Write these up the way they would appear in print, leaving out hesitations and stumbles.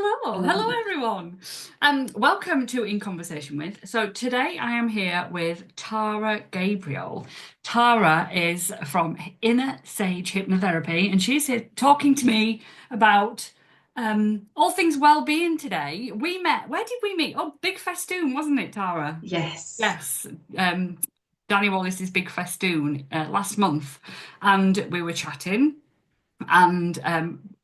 Hello, hello everyone. Welcome to In Conversation With. So today I am here with Tara Gabriel. Tara is from Inner Sage Hypnotherapy, and she's here talking to me about all things well-being today. We met. Where did we meet? Oh, Big Festoon, wasn't it, Tara? Yes. Yes. Um, Danny Wallace's Big Festoon last month, and we were chatting and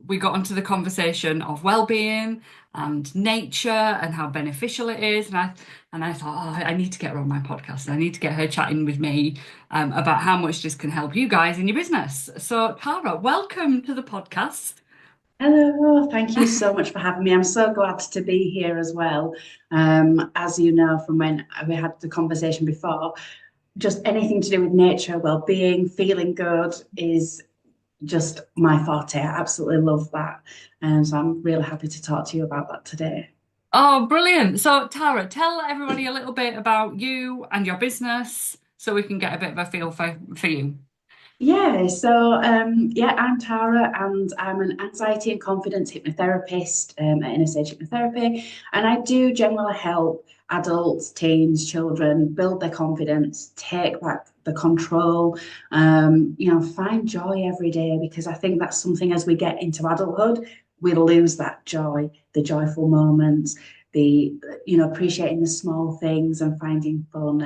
we got onto the conversation of well-being and nature and how beneficial it is. And I thought, oh, I need to get her on my podcast. I need to get her chatting with me about how much this can help you guys in your business. So, Tara, welcome to the podcast. Hello. Thank you so much for having me. I'm so glad to be here as well. As you know from when we had the conversation before, just anything to do with nature, well-being, feeling good is just my forte. I absolutely love that. And so I'm really happy to talk to you about that today. Oh, brilliant. So, Tara, tell everybody a little bit about you and your business so we can get a bit of a feel for you. I'm Tara and I'm an anxiety and confidence hypnotherapist at Inner Sage Hypnotherapy. And I do generally help adults, teens, children build their confidence, take back the control, find joy every day because I think that's something as we get into adulthood, we lose that joy, the joyful moments, appreciating the small things and finding fun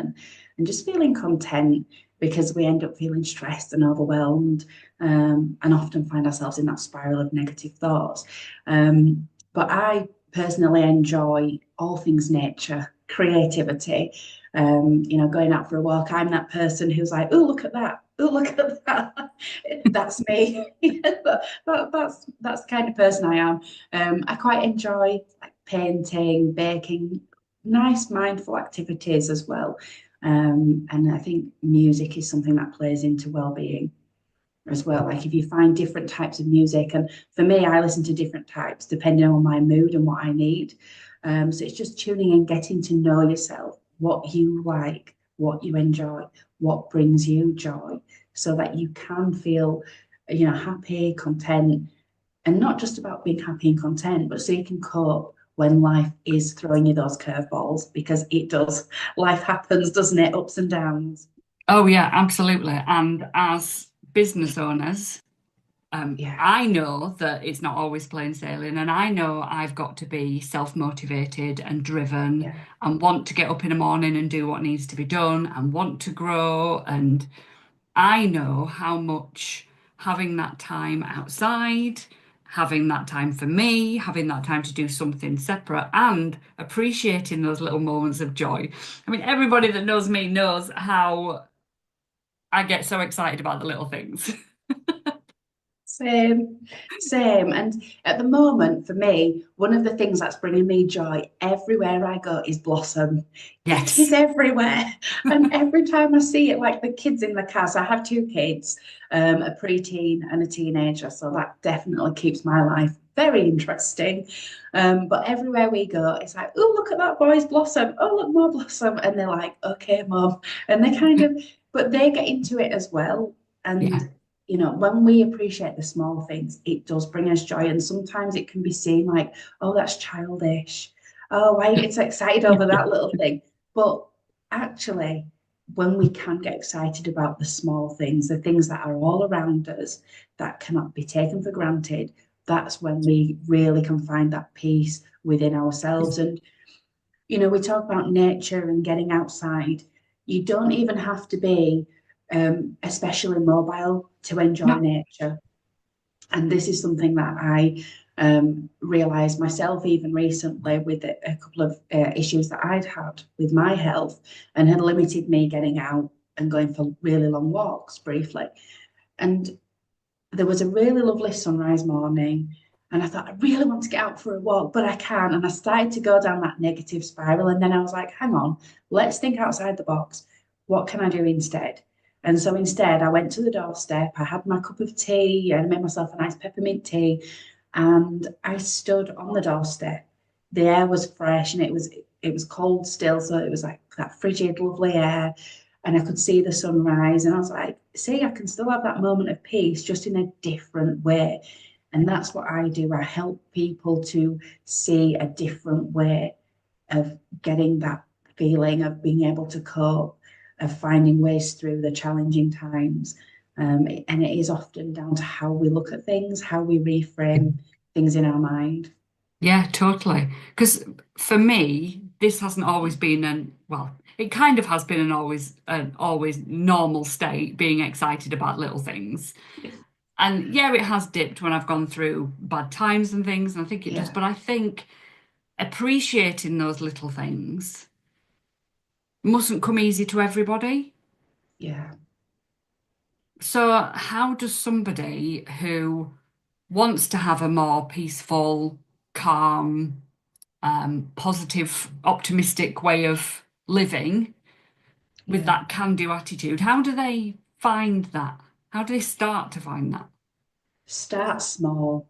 and just feeling content because we end up feeling stressed and overwhelmed and often find ourselves in that spiral of negative thoughts. But I personally enjoy all things nature, creativity, going out for a walk. I'm that person who's like, oh, look at that. Oh, look at that. That's me. That's the kind of person I am. I quite enjoy like painting, baking, nice mindful activities as well. And I think music is something that plays into well-being as well. Like if you find different types of music, and for me, I listen to different types depending on my mood and what I need. So it's just tuning in, getting to know yourself, what you like, what you enjoy, what brings you joy, so that you can feel, happy, content, and not just about being happy and content, but so you can cope when life is throwing you those curveballs because it does. Life happens, doesn't it? Ups and downs. Oh, yeah, absolutely. And as business owners, Yeah, I know that it's not always plain sailing, and I know I've got to be self-motivated and driven yeah, and want to get up in the morning and do what needs to be done and want to grow. And I know how much having that time outside, having that time for me, having that time to do something separate, and appreciating those little moments of joy. I mean, everybody that knows me knows how I get so excited about the little things. same, same. And at the moment, for me, one of the things that's bringing me joy everywhere I go is blossom. It is Yes. everywhere. And every time I see it, like the kids in the car, so I have two kids, a preteen and a teenager. So that definitely keeps my life very interesting. But everywhere we go, it's like, oh, look at that boy's blossom. Oh, look, more blossom. And they're like, okay, mom. And they kind of, but they get into it as well. Yeah. And when we appreciate the small things, it does bring us joy. And sometimes it can be seen like, oh, that's childish. Oh, why are you so excited over that little thing? But actually, when we can get excited about the small things, the things that are all around us that cannot be taken for granted, that's when we really can find that peace within ourselves. And, we talk about nature and getting outside. You don't even have to be especially mobile to enjoy No. nature. And this is something that I realized myself even recently with a couple of issues that I'd had with my health and had limited me getting out and going for really long walks briefly. And there was a really lovely sunrise morning. And I thought, I really want to get out for a walk, but I can't. And I started to go down that negative spiral. And then I was like, hang on, let's think outside the box. What can I do instead? And so instead, I went to the doorstep. I had my cup of tea and I made myself a nice peppermint tea. And I stood on the doorstep. The air was fresh and it was cold still, so it was like that frigid, lovely air. And I could see the sunrise. And I was like, see, I can still have that moment of peace just in a different way. And that's what I do. I help people to see a different way of getting that feeling, of being able to cope, of finding ways through the challenging times. And it is often down to how we look at things, how we reframe things in our mind. Yeah, totally. Because for me, this hasn't always been well, it kind of has been an always normal state, being excited about little things. And yeah, it has dipped when I've gone through bad times and things, and I think it does. Yeah, But I think appreciating those little things mustn't come easy to everybody. yeah, So how does somebody who wants to have a more peaceful, calm, positive, optimistic way of living with yeah. that can-do attitude, how do they find that? How do they start to find that? Start small,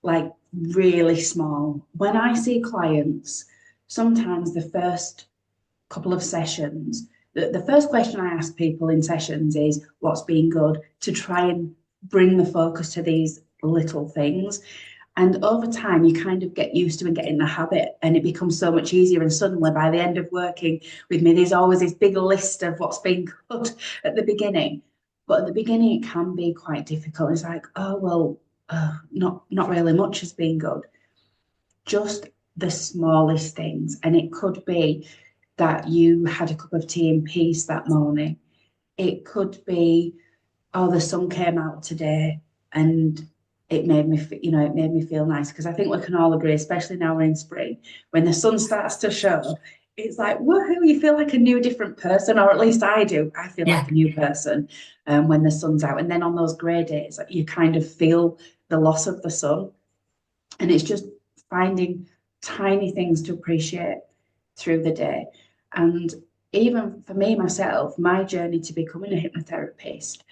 like really small. When I see clients, sometimes the first couple of sessions, the first question I ask people in sessions is what's been good, to try and bring the focus to these little things. And over time, you kind of get used to and get in the habit, and it becomes so much easier. And suddenly, by the end of working with me, there's always this big list of what's been good at the beginning. But at the beginning, it can be quite difficult. It's like, oh well, not really much has been good. Just the smallest things, and it could be that you had a cup of tea in peace that morning. It could be, oh, the sun came out today and it made me, it made me feel nice. Because I think we can all agree, especially now we're in spring, when the sun starts to show, it's like, woohoo, you feel like a new, different person, or at least I do. I feel Yeah, like a new person when the sun's out. And then on those grey days, you kind of feel the loss of the sun. And it's just finding tiny things to appreciate through the day. And even for me, myself, my journey to becoming a hypnotherapist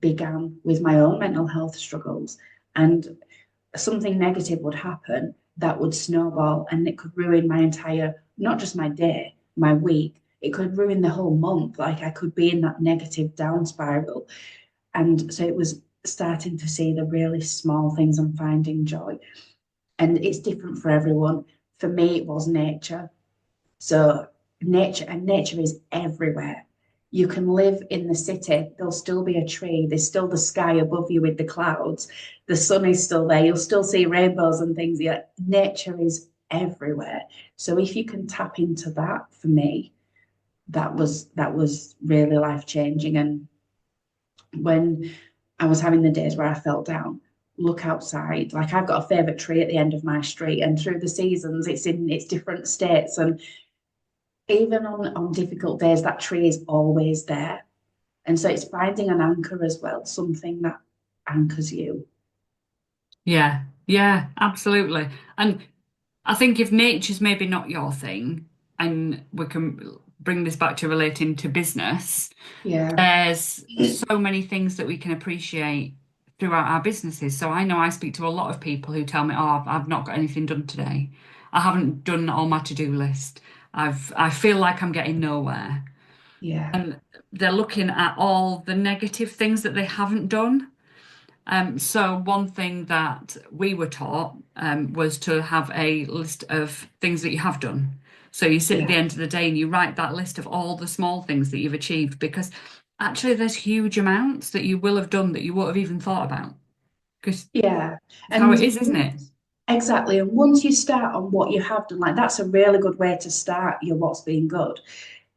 began with my own mental health struggles. And something negative would happen that would snowball, and it could ruin my entire, not just my day, my week. It could ruin the whole month. Like I could be in that negative down spiral. And so it was starting to see the really small things and finding joy. And it's different for everyone. For me, it was nature. So nature is everywhere. You can live in the city, there'll still be a tree, there's still the sky above you with the clouds, the sun is still there, you'll still see rainbows and things. Yeah, nature is everywhere. So if you can tap into that, for me, that was really life changing. And when I was having the days where I felt down, look outside. Like I've got a favourite tree at the end of my street, and through the seasons, it's in its different states. And even on difficult days, that tree is always there. And so it's finding an anchor as well, something that anchors you. yeah, yeah, absolutely. And I think if nature's maybe not your thing, and we can bring this back to relating to business, Yeah, there's so many things that we can appreciate throughout our businesses. So I know I speak to a lot of people who tell me, "Oh, I've not got anything done today. I haven't done all my to-do list. I feel like I'm getting nowhere." yeah, And they're looking at all the negative things that they haven't done. So one thing that we were taught was to have a list of things that you have done. So you sit at the yeah, end of the day and you write that list of all the small things that you've achieved, because actually there's huge amounts that you will have done that you wouldn't have even thought about, because yeah. it's how it And is, isn't it? exactly. And once you start on what you have done, like that's a really good way to start your what's been good.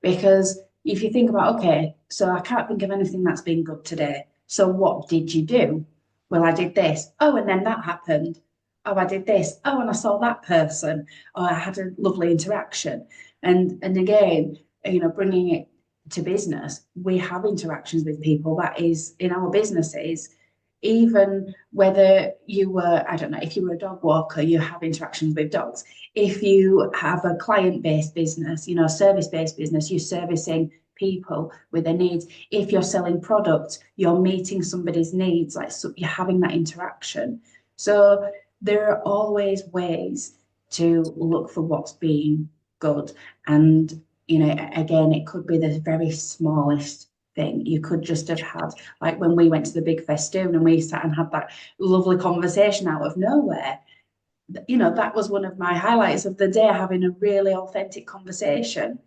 Because if you think about, okay, so I can't think of anything that's been good today. So what did you do? Well, I did this. Oh, and then that happened. Oh, I did this. Oh, and I saw that person. Oh, I had a lovely interaction. And again, bringing it to business, we have interactions with people that is in our businesses. Even whether you were, I don't know, if you were a dog walker, you have interactions with dogs. If you have a client-based business, service-based business, you're servicing people with their needs. If you're selling products, you're meeting somebody's needs, like so you're having that interaction. So there are always ways to look for what's being good. And, again, it could be the very smallest thing. You could just have had, like when we went to the big festoon and we sat and had that lovely conversation out of nowhere. That was one of my highlights of the day, having a really authentic conversation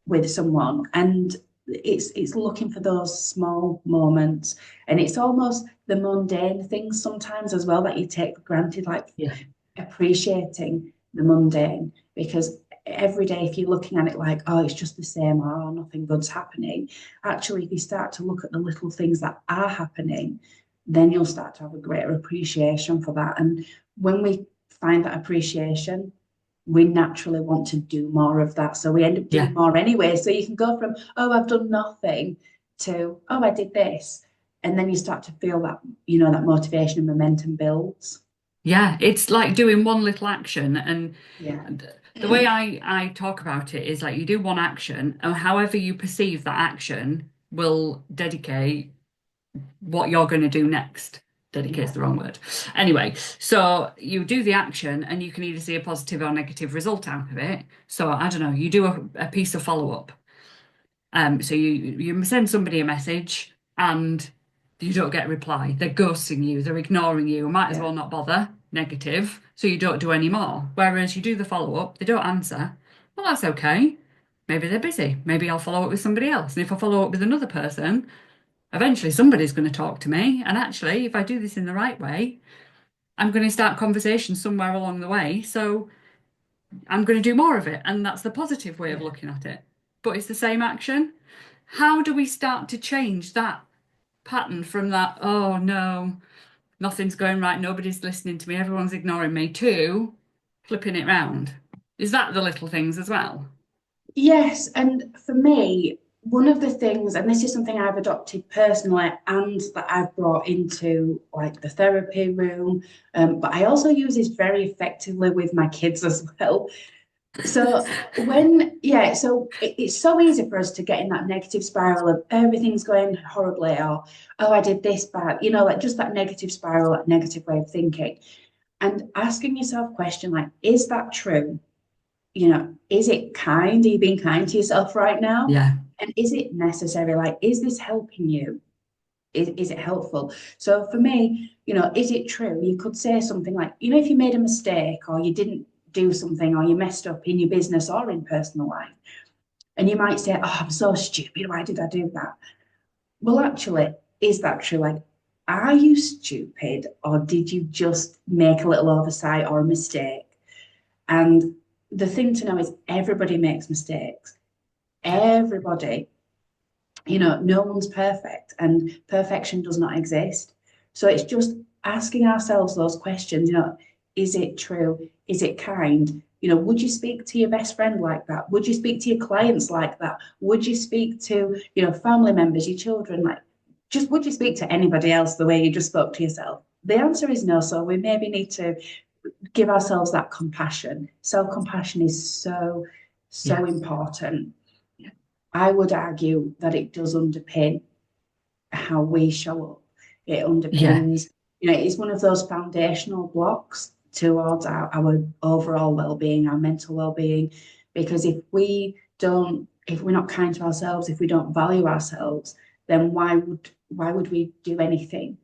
with someone. And it's looking for those small moments. And it's almost the mundane things sometimes as well that you take for granted, like Yeah. appreciating the mundane, because every day if you're looking at it like, oh, it's just the same, or oh, nothing good's happening, actually if you start to look at the little things that are happening, then you'll start to have a greater appreciation for that. And when we find that appreciation, we naturally want to do more of that, so we end up Yeah. doing more anyway. So you can go from, oh, I've done nothing, to, oh, I did this, and then you start to feel that, that motivation and momentum builds. Yeah, it's like doing one little action, and Yeah. the way I talk about it is like you do one action, and however you perceive that action will dedicate what you're going to do next. Dedicate's Yeah. the wrong word. Anyway, so you do the action, and you can either see a positive or negative result out of it. So I don't know, you do a piece of follow-up. So you send somebody a message and you don't get a reply. They're ghosting you, they're ignoring you. Might as Yeah. well not bother. Negative. So you don't do any more. Whereas you do the follow-up, they don't answer. Well, that's okay. Maybe they're busy. Maybe I'll follow up with somebody else. And if I follow up with another person, eventually somebody's going to talk to me. And actually, if I do this in the right way, I'm going to start conversations somewhere along the way. So I'm going to do more of it. And that's the positive way of Yeah. looking at it. But it's the same action. How do we start to change that pattern from that, oh no, nothing's going right, nobody's listening to me, everyone's ignoring me, to flipping it round? Is that the little things as well? Yes, and for me, one of the things, and this is something I've adopted personally and that I've brought into like the therapy room, but I also use this very effectively with my kids as well. So it's so easy for us to get in that negative spiral of everything's going horribly, or oh, I did this bad, like just that negative spiral, that negative way of thinking. And asking yourself a question like, is that true? Is it kind? Are you being kind to yourself right now? Yeah, And is it necessary? Like, is this helping you? Is it helpful? So for me, is it true? You could say something like, if you made a mistake or you didn't do something or you messed up in your business or in personal life, and you might say, oh, I'm so stupid. Why did I do that? Well, actually, is that true? Like, are you stupid or did you just make a little oversight or a mistake? And the thing to know is everybody makes mistakes. Everybody, no one's perfect and perfection does not exist. So it's just asking ourselves those questions, is it true? Is it kind? Would you speak to your best friend like that? Would you speak to your clients like that? Would you speak to, family members, your children, like, just would you speak to anybody else the way you just spoke to yourself? The answer is no. So we maybe need to give ourselves that compassion. Self-compassion is so, so yes, important. yeah, I would argue that it does underpin how we show up. It yeah, underpins, it's one of those foundational blocks towards our overall well-being, our mental well-being. Because if we're not kind to ourselves, if we don't value ourselves, then why would we do anything,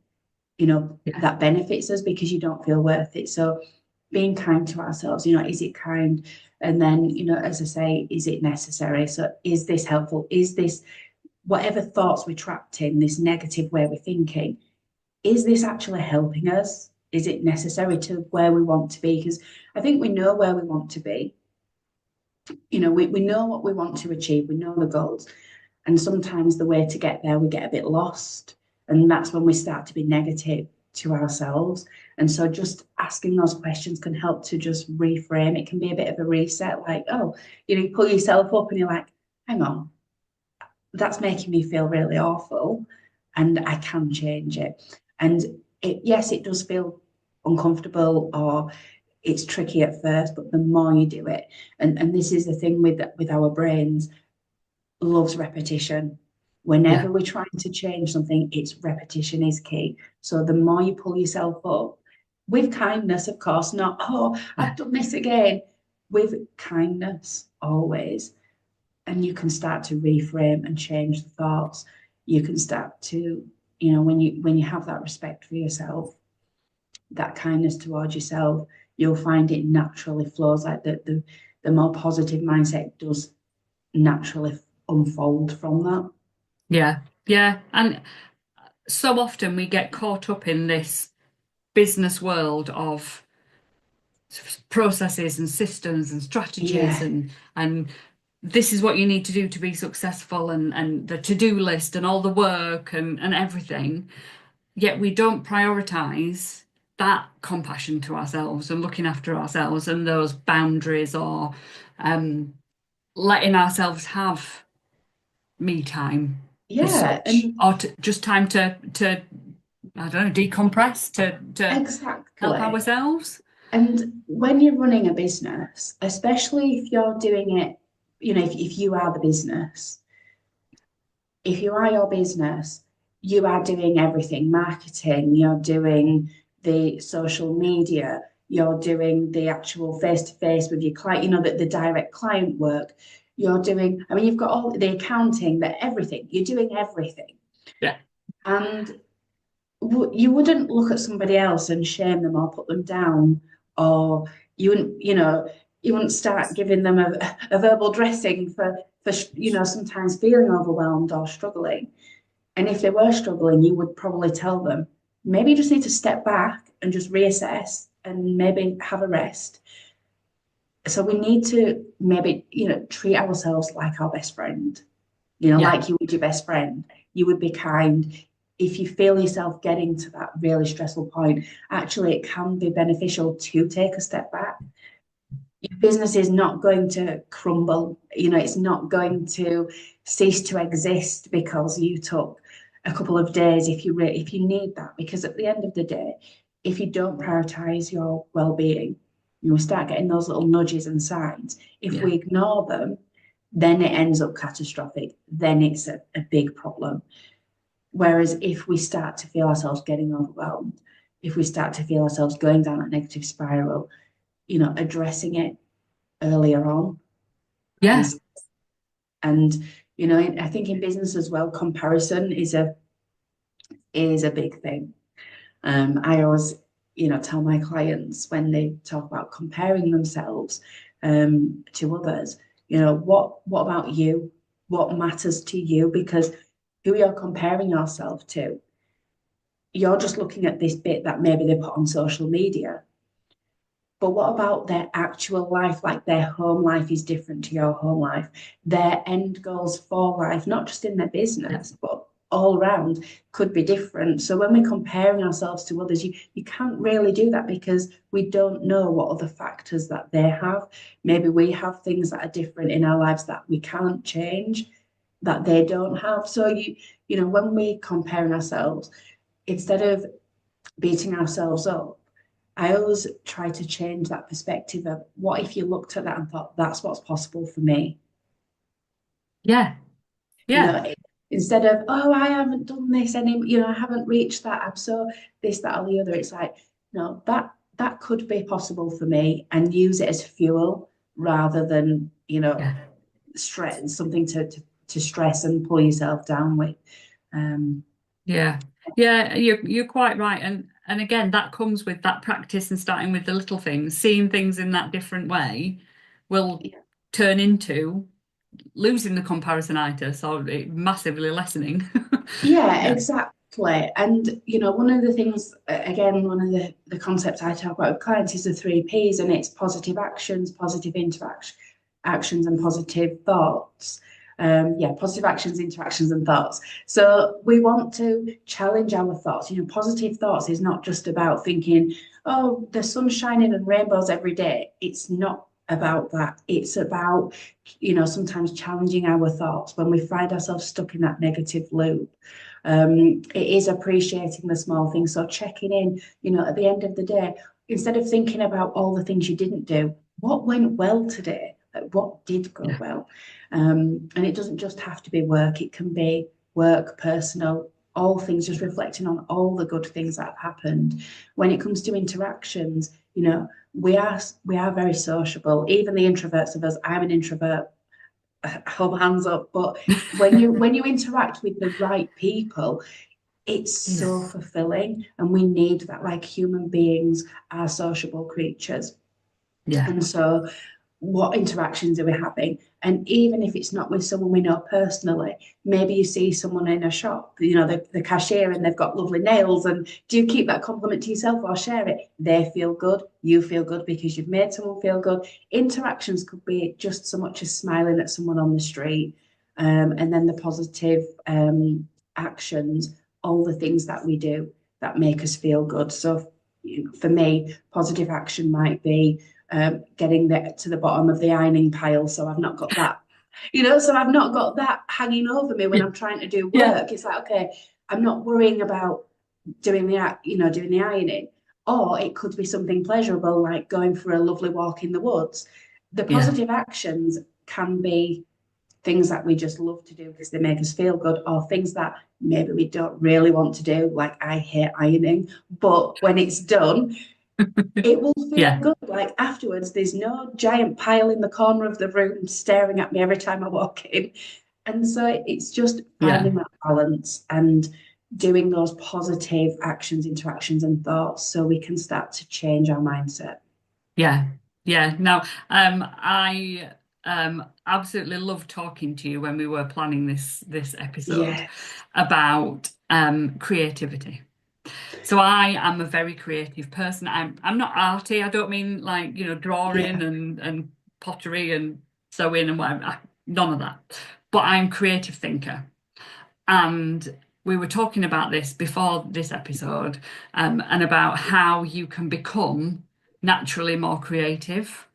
yeah, that benefits us, because you don't feel worth it. So being kind to ourselves, is it kind? And then, as I say, is it necessary? So is this helpful? Is this, whatever thoughts we're trapped in, this negative way we're thinking, is this actually helping us? Is it necessary to where we want to be? Because I think we know where we want to be. We know what we want to achieve, we know the goals. And sometimes the way to get there, we get a bit lost. And that's when we start to be negative to ourselves. And so just asking those questions can help to just reframe. It can be a bit of a reset, like, oh, you pull yourself up and you're like, hang on, that's making me feel really awful. And I can change it. And yes, it does feel uncomfortable or it's tricky at first, but the more you do it, and this is the thing with our brains, loves repetition. yeah, Whenever we're trying to change something, it's repetition is key. So the more you pull yourself up with kindness, of course, not, oh, yeah, I've done this again, with kindness always. And you can start to reframe and change the thoughts. you can start to, when you have that respect for yourself, that kindness towards yourself, you'll find it naturally flows, like the more positive mindset does naturally unfold from that. Yeah. Yeah. And so often we get caught up in this business world of processes and systems and strategies Yeah, and this is what you need to do to be successful and the to-do list and all the work and everything. Yet we don't prioritize that compassion to ourselves and looking after ourselves and those boundaries or um, letting ourselves have me time as yeah, such, and or just time to I don't know, decompress to help exactly. ourselves. And when you're running a business, especially if you're doing it, if you are the business, if you are your business, you are doing everything marketing, you're doing the social media, you're doing the actual face to face with your client, the direct client work. You're doing, I mean, you've got all the accounting, everything, you're doing everything. Yeah, And you wouldn't look at somebody else and shame them or put them down, or you wouldn't start giving them a verbal dressing for sometimes feeling overwhelmed or struggling. And if they were struggling, you would probably tell them, maybe you just need to step back and just reassess and maybe have a rest. So we need to maybe, treat ourselves like our best friend, yeah, like you would your best friend. You would be kind. If you feel yourself getting to that really stressful point, actually, it can be beneficial to take a step back. Your business is not going to crumble. It's not going to cease to exist because you took a couple of days if you need that. Because at the end of the day, if you don't prioritize your well-being, we start getting those little nudges and signs. If yeah, we ignore them, then it ends up catastrophic. Then it's a big problem. Whereas if we start to feel ourselves getting overwhelmed, if we start to feel ourselves going down that negative spiral, addressing it earlier on yeah, is, and I think in business as well, comparison is a big thing. I always, tell my clients when they talk about comparing themselves to others, what about you? What matters to you? Because who you're comparing yourself to, you're just looking at this bit that maybe they put on social media. But what about their actual life? Like their home life is different to your home life. Their end goals for life, not just in their yeah, business, but all around, could be different. So when we're comparing ourselves to others, you can't really do that because we don't know what other factors that they have. Maybe we have things that are different in our lives that we can't change, that they don't have. So when we compare ourselves, instead of beating ourselves up, I always try to change that perspective of what if you looked at that and thought, that's what's possible for me? yeah, You yeah, know, instead of, oh, I haven't done this any, I haven't reached that. I'm so this, that, or the other. It's like, no, that could be possible for me, and use it as fuel rather than, yeah. stress, something to stress and pull yourself down with. Um, Yeah, yeah, you're quite right, and again, that comes with that practice and starting with the little things, seeing things in that different way, will yeah. turn into losing the comparisonitis or it massively lessening. Yeah, Yeah, exactly. And one of the things, again, one of the concepts I talk about with clients is the three P's, and it's positive actions, positive interaction, actions, and positive thoughts. Yeah, positive actions, interactions, and thoughts. So we want to challenge our thoughts. Positive thoughts is not just about thinking, oh, the sun's shining and rainbows every day. It's not about that. It's about, sometimes challenging our thoughts when we find ourselves stuck in that negative loop. It is appreciating the small things. So checking in, at the end of the day, instead of thinking about all the things you didn't do, what went well today? Like what did go yeah, well? And it doesn't just have to be work, it can be work, personal, all things, just reflecting on all the good things that have happened. When it comes to interactions, we are very sociable. Even the introverts of us, I'm an introvert hold hands up, but when you interact with the right people, it's so Yeah. fulfilling, and we need that. Like, human beings are sociable creatures, Yeah. and so what interactions are we having? And even if it's not with someone we know personally, maybe you see someone in a shop, the cashier, and they've got lovely nails. And do you keep that compliment to yourself or share it? They feel good. You feel good because you've made someone feel good. Interactions could be just so much as smiling at someone on the street. And then the positive actions, all the things that we do that make us feel good. So for me, positive action might be getting to the bottom of the ironing pile. So I've not got that, so I've not got that hanging over me when I'm trying to do Yeah. work. It's like, okay, I'm not worrying about doing the ironing. Or it could be something pleasurable, like going for a lovely walk in the woods. The Yeah. positive actions can be things that we just love to do because they make us feel good, or things that maybe we don't really want to do, like I hate ironing, but when it's done, it will feel Yeah. good. Like afterwards, there's no giant pile in the corner of the room staring at me every time I walk in. And so it's just Yeah. finding that balance and doing those positive actions, interactions, and thoughts so we can start to change our mindset. Yeah. Yeah. Now, I absolutely loved talking to you when we were planning this episode Yes. about creativity. So I am a very creative person. I'm not arty. I don't mean like, drawing Yeah. and pottery and sewing and whatever. None of that. But I'm a creative thinker. And we were talking about this before this episode, and about how you can become naturally more creative,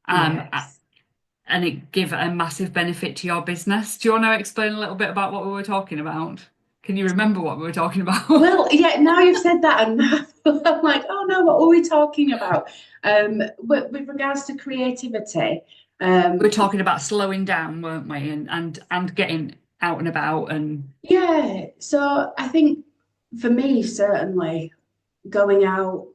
Yes. and it give a massive benefit to your business. Do you want to explain a little bit about what we were talking about? Can you remember what we were talking about? Well, yeah, now you've said that, and I'm like, oh no, what were we talking about? With regards to creativity, We were um, talking about slowing down, weren't we? And getting out and about and yeah, so I think for me, certainly going out,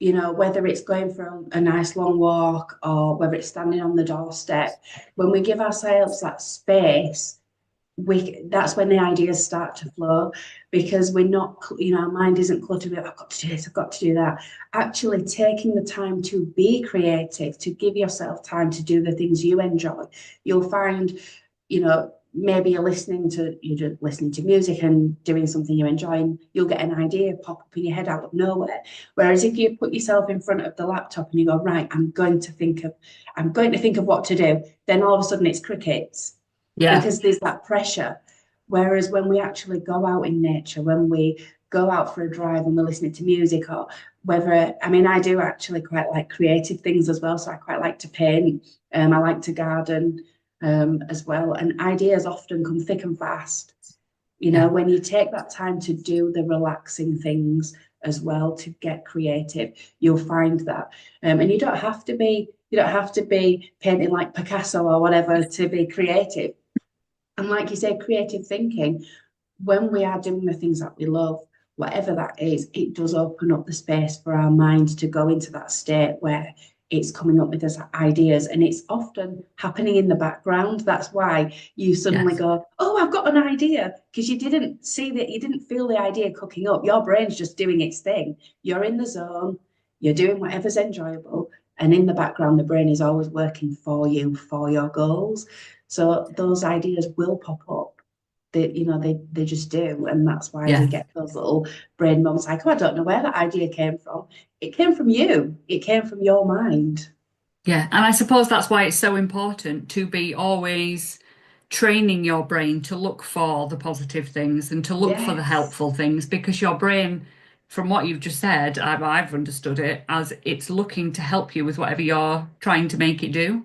whether it's going for a nice long walk or whether it's standing on the doorstep, when we give ourselves that space, that's when the ideas start to flow, because we're not, our mind isn't cluttered with, I've got to do this, I've got to do that. Actually taking the time to be creative, to give yourself time to do the things you enjoy, you'll find, maybe you're just listening to music and doing something you enjoy, and you'll get an idea pop up in your head out of nowhere. Whereas if you put yourself in front of the laptop and you go, right, I'm going to think of what to do, then all of a sudden it's crickets, yeah, because there's that pressure. Whereas when we actually go out in nature, when we go out for a drive and we're listening to music, or whether, I mean, I do actually quite like creative things as well. So I quite like to paint. I like to garden as well. And ideas often come thick and fast. yeah, When you take that time to do the relaxing things as well, to get creative, you'll find that. And you don't have to be painting like Picasso or whatever to be creative. And like you say, creative thinking, when we are doing the things that we love, whatever that is, it does open up the space for our mind to go into that state where it's coming up with those ideas, and it's often happening in the background. That's why you suddenly yes, go, oh, I've got an idea, because you didn't feel the idea cooking up. Your brain's just doing its thing. You're in the zone, you're doing whatever's enjoyable, and in the background, the brain is always working for you, for your goals. So those ideas will pop up. They just do, and that's why we yeah. get those little brain moments like, oh, I don't know where that idea came from. It came from you. It came from your mind. Yeah, and I suppose that's why it's so important to be always training your brain to look for the positive things and to look for the Yes. helpful things, because your brain, from what you've just said, I've understood it as it's looking to help you with whatever you're trying to make it do.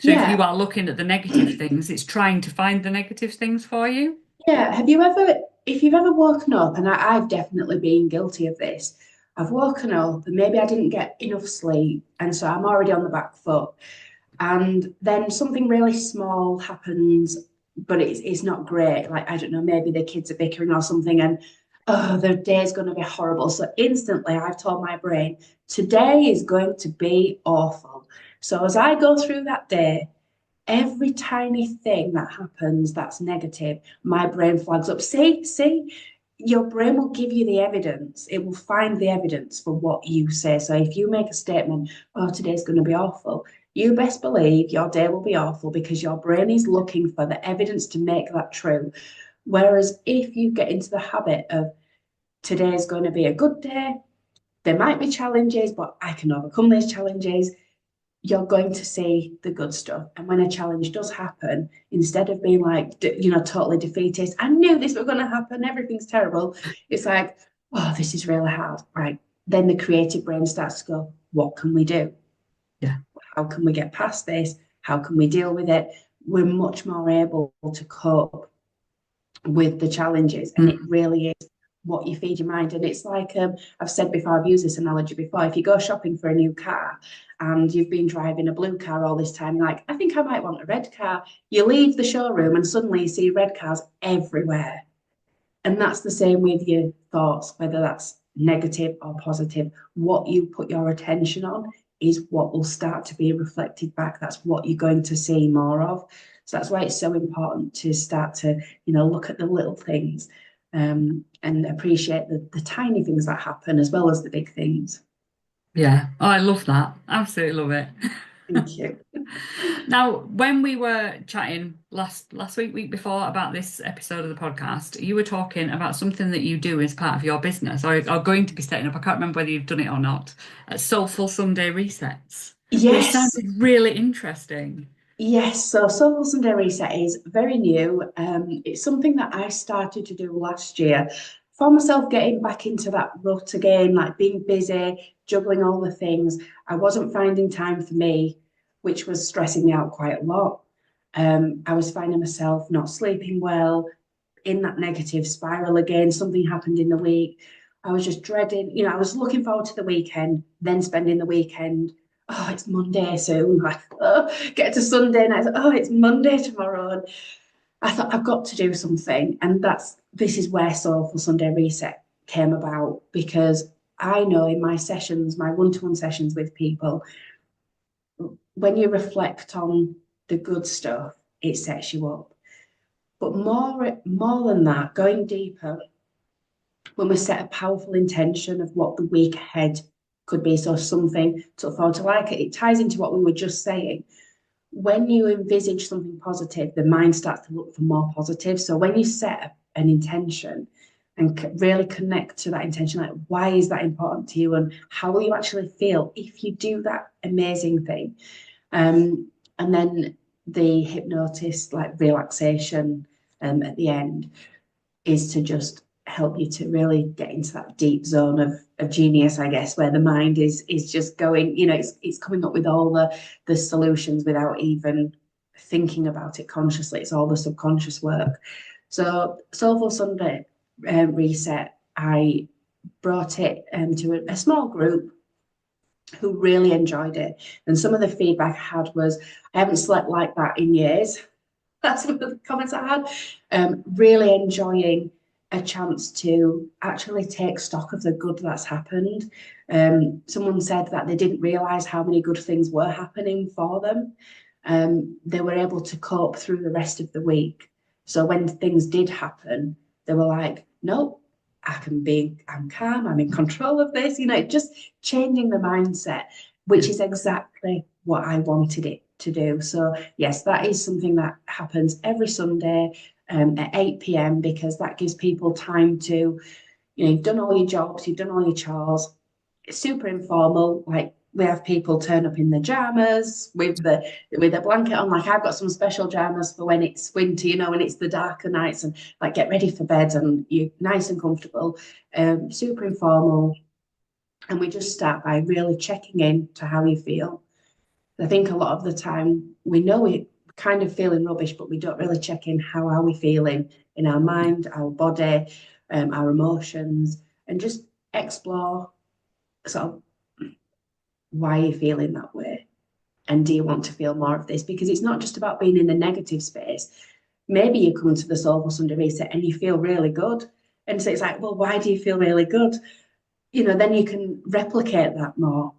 So if you Yeah. are looking at the negative things, it's trying to find the negative things for you. Yeah. If you've ever woken up, and I've definitely been guilty of this, I've woken up and maybe I didn't get enough sleep, and so I'm already on the back foot. And then something really small happens, but it's not great. Like, I don't know, maybe the kids are bickering or something, and oh, the day's going to be horrible. So instantly I've told my brain, today is going to be awful. So as I go through that day, every tiny thing that happens that's negative, my brain flags up. See, your brain will give you the evidence. It will find the evidence for what you say. So if you make a statement, oh, today's going to be awful, you best believe your day will be awful because your brain is looking for the evidence to make that true. Whereas if you get into the habit of today's going to be a good day, there might be challenges, but I can overcome these challenges, you're going to see the good stuff. And when a challenge does happen, instead of being like, totally defeatist, I knew this was going to happen, everything's terrible. It's like, oh, this is really hard. Right. Then the creative brain starts to go, what can we do? Yeah. How can we get past this? How can we deal with it? We're much more able to cope with the challenges. And it really is what you feed your mind. And it's like, I've said before, I've used this analogy before. If you go shopping for a new car and you've been driving a blue car all this time, you're like, I think I might want a red car. You leave the showroom and suddenly you see red cars everywhere. And that's the same with your thoughts, whether that's negative or positive. What you put your attention on is what will start to be reflected back. That's what you're going to see more of. So that's why it's so important to start to, look at the little things, and appreciate the tiny things that happen as well as the big things. Yeah. Oh, I love that. Absolutely love it. Thank you. Now, when we were chatting last week before about this episode of the podcast, you were talking about something that you do as part of your business, or going to be setting up. I can't remember whether you've done it or not. Soulful Sunday resets, which Yes. sounded really interesting. Yes, so Soulful Sunday Reset is very new. It's something that I started to do last year. Found myself getting back into that rut again, like being busy, juggling all the things. I wasn't finding time for me, which was stressing me out quite a lot. I was finding myself not sleeping well, in that negative spiral again. Something happened in the week. I was just dreading, I was looking forward to the weekend, then spending the weekend. Oh, it's Monday soon. Like, oh, get to Sunday and I thought, oh, it's Monday tomorrow. And I thought I've got to do something. And this is where Soulful Sunday Reset came about, because I know in my sessions, my one-to-one sessions with people, when you reflect on the good stuff, it sets you up. But more than that, going deeper, when we set a powerful intention of what the week ahead could be, so something to look forward to, like it ties into what we were just saying. When you envisage something positive, the mind starts to look for more positive. So when you set an intention and really connect to that intention, like why is that important to you and how will you actually feel if you do that amazing thing? And then the hypnotist, like relaxation, at the end, is to just help you to really get into that deep zone of genius, I guess, where the mind is just going, it's coming up with all the solutions without even thinking about it consciously. It's all the subconscious work. So Soulful Sunday Reset, I brought it to a small group who really enjoyed it. And some of the feedback I had was, I haven't slept like that in years. That's one of the comments I had. Really enjoying a chance to actually take stock of the good that's happened. Someone said that they didn't realize how many good things were happening for them. They were able to cope through the rest of the week. So when things did happen, they were like, nope, I'm calm, I'm in control of this, just changing the mindset, which is exactly what I wanted it to do. So yes, that is something that happens every Sunday at 8 p.m. because that gives people time to, you've done all your jobs, you've done all your chores. It's super informal. Like we have people turn up in their jammers with a blanket on. Like I've got some special jammers for when it's winter, when it's the darker nights, and like get ready for bed and you're nice and comfortable. Super informal. And we just start by really checking in to how you feel. I think a lot of the time we know we're kind of feeling rubbish, but we don't really check in. How are we feeling in our mind, our body, our emotions, and just explore sort of why you're feeling that way. And do you want to feel more of this? Because it's not just about being in the negative space. Maybe you come to the Soulful Sunday Reset and you feel really good. And so it's like, well, why do you feel really good? Then you can replicate that more.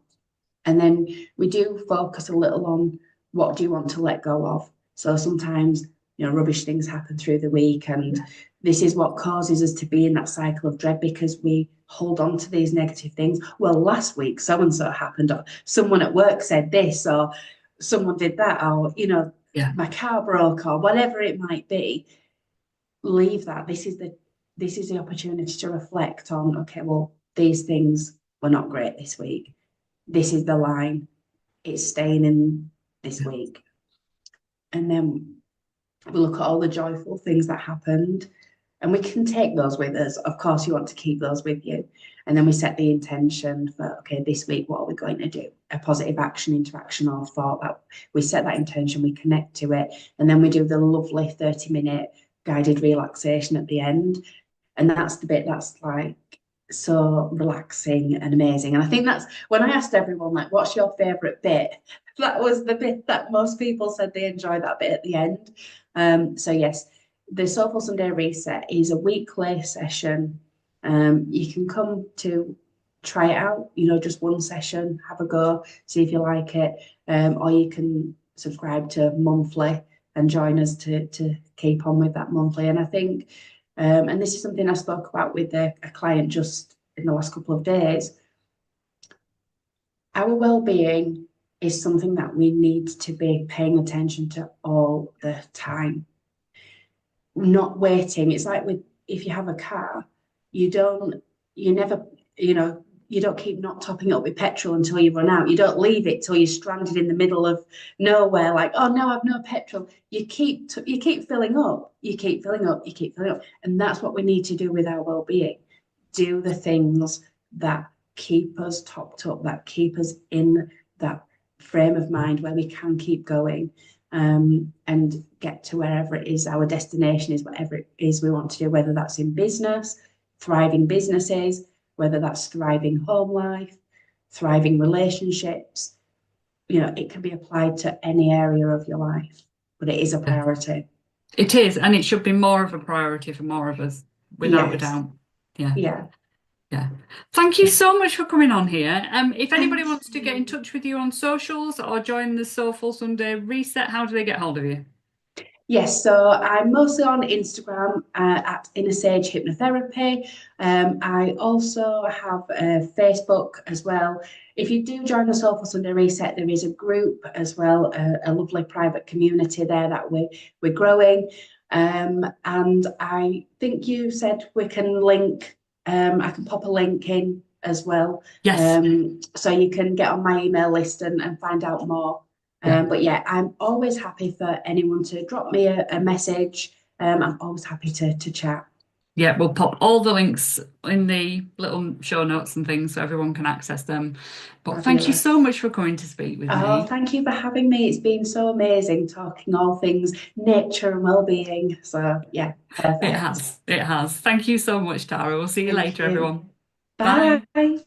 And then we do focus a little on what do you want to let go of. So sometimes, rubbish things happen through the week, and Yeah. this is what causes us to be in that cycle of dread because we hold on to these negative things. Well, last week so and so happened, or someone at work said this, or someone did that, or Yeah. my car broke, or whatever it might be. Leave that. This is the opportunity to reflect on, okay, well, these things were not great this week. This is the line. It's staying in this Yeah. week. And then we look at all the joyful things that happened, and we can take those with us. Of course, you want to keep those with you. And then we set the intention for, okay, this week, what are we going to do? A positive action, interaction, or thought. That we set that intention, we connect to it, and then we do the lovely 30-minute guided relaxation at the end. And that's the bit that's like so relaxing and amazing. And I think that's when I asked everyone, like, what's your favorite bit? That was the bit that most people said they enjoyed that bit at the end. So yes, the Soulful Sunday Reset is a weekly session. You can come to try it out, just one session, have a go, see if you like it. Or you can subscribe to monthly and join us to keep on with that monthly. And I think, and this is something I spoke about with a client just in the last couple of days, our well-being is something that we need to be paying attention to all the time, not waiting. It's like with if you have a car, you don't, you never, you don't keep not topping up with petrol until you run out. You don't leave it till you're stranded in the middle of nowhere, like, oh no, I've no petrol. You keep filling up, you keep filling up, you keep filling up, and that's what we need to do with our well-being. Do the things that keep us topped up, that keep us in that frame of mind where we can keep going, and get to wherever it is our destination is, whatever it is we want to do, whether that's in business, thriving businesses, whether that's thriving home life, thriving relationships. It can be applied to any area of your life, but it is a Yeah. priority. It is, and it should be more of a priority for more of us, without a Yes. doubt. Yeah. Yeah. Yeah. Thank you so much for coming on here. If anybody Thank wants to get in you. touch with you on socials or join the Soulful Sunday Reset, how do they get hold of you? Yes, so I'm mostly on Instagram at Inner Sage Hypnotherapy. I also have a Facebook as well. If you do join the Soulful Sunday Reset, there is a group as well, a lovely private community there that we're growing. And I think you said we can link. I can pop a link in as well, Yes. so you can get on my email list and find out more. Yeah. But yeah, I'm always happy for anyone to drop me a message. I'm always happy to chat. Yeah, we'll pop all the links in the little show notes and things so everyone can access them. But thank you so Fabulous. much for coming to speak with Oh, me. thank you for having me. It's been so amazing talking all things nature and well-being. So yeah, It perfect. has. It has. Thank you so much, Tara. We'll see you Thank later, you. everyone. Bye. Bye.